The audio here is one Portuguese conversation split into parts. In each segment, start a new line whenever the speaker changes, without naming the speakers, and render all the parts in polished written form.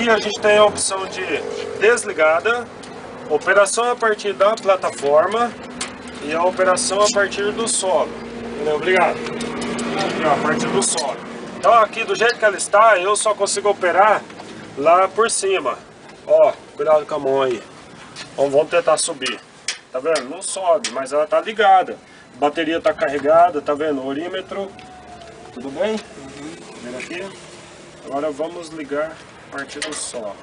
Aqui a gente tem a opção de desligada, operação a partir da plataforma e a operação a partir do solo. Entendeu? Obrigado. Aqui, ó, a partir do solo. Então aqui do jeito que ela está, eu só consigo operar lá por cima. Ó, cuidado com a mão aí. Vamos tentar subir. Tá vendo? Não sobe, mas ela tá ligada. A bateria tá carregada, tá vendo? O orímetro. Tudo bem? Vendo aqui? Agora vamos ligar a partir do solo.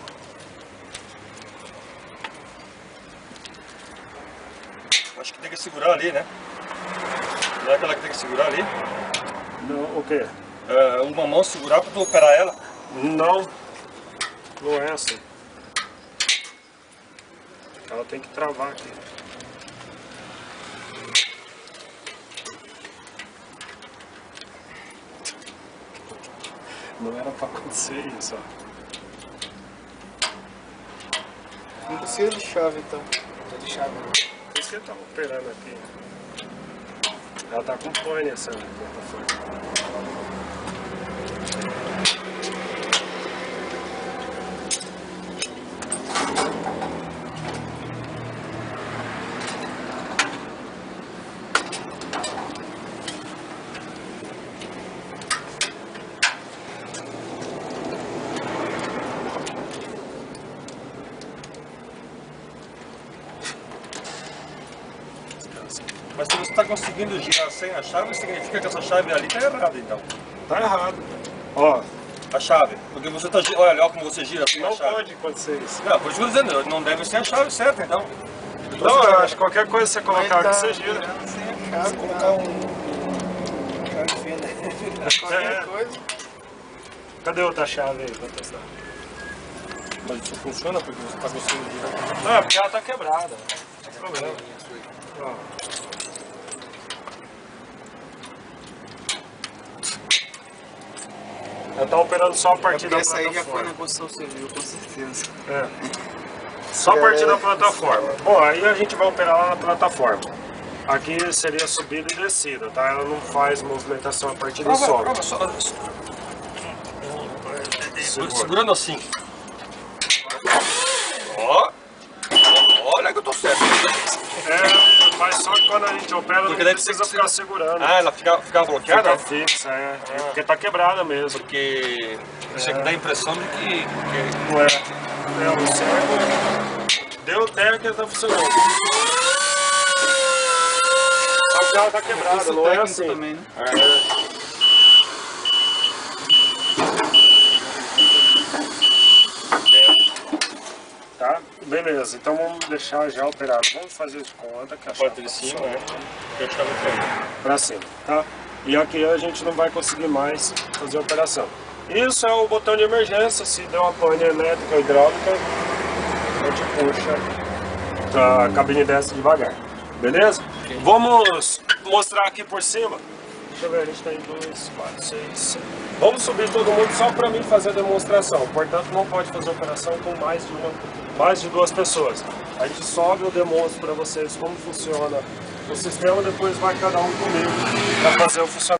Acho que tem que segurar ali, né? Não é aquela que tem que segurar ali?
Não, o quê?
Uma mão segurar para tu operar ela?
Não. Não é assim. Ela tem que travar aqui. Não era pra acontecer isso, ó.
Não precisa de chave então.
Tô de chave. Por isso que ele tá operando aqui. Ela tá com pane essa plataforma.
Mas se você está conseguindo girar sem a chave, significa que essa chave ali está errada, então.
Tá errado. Ó.
A chave. Porque você está... Olha como você gira sem a
Não
chave.
pode acontecer isso.
Não, por isso que eu estou dizendo, não deve ser a chave certa, então.
Não, eu acho que qualquer coisa que você colocar aqui, você gira.
Sem a chave, colocar chave fina. Qualquer coisa.
Cadê outra chave aí pra testar?
Mas isso funciona porque você está conseguindo girar.
Não, é porque ela tá quebrada. Não tem problema. Ó. Ela tá operando só a partir da
Essa aí já foi
plataforma.
na construção civil, com certeza.
É. Só a partir da plataforma. Bom, aí a gente vai operar lá na plataforma. Aqui seria subida e descida, tá? Ela não faz movimentação a partir do solo.
Prova só. Segurando assim. Ó. Olha que eu tô certo.
É, mas só que quando a gente opera
Porque
não
daí
precisa
tem que
ficar segurando.
Ah, ela fica bloqueada?
Fica fixa, é. Porque tá quebrada mesmo.
Porque isso aqui dá a impressão de que...
Não é. É, o certo. Deu até que tá funcionando. Só que ela tá quebrada, não é assim.
Também, né?
Tá? Beleza, então vamos deixar já operado. Vamos fazer de conta que a chave
Parte de
tá
cima,
funcionando.
né? Que a chave tá
Pra cima, tá? E aqui a gente não vai conseguir mais fazer a operação. Isso é o botão de emergência. Se der uma pane elétrica ou hidráulica, a gente puxa, a cabine desce devagar. Beleza? Vamos mostrar aqui por cima. Deixa eu ver, a gente tem 2, 4, 6, 7. Vamos subir todo mundo só para mim fazer a demonstração. Portanto, não pode fazer operação com mais de duas pessoas. A gente sobe, eu demonstro para vocês como funciona o sistema, depois vai cada um comigo para fazer o funcionamento.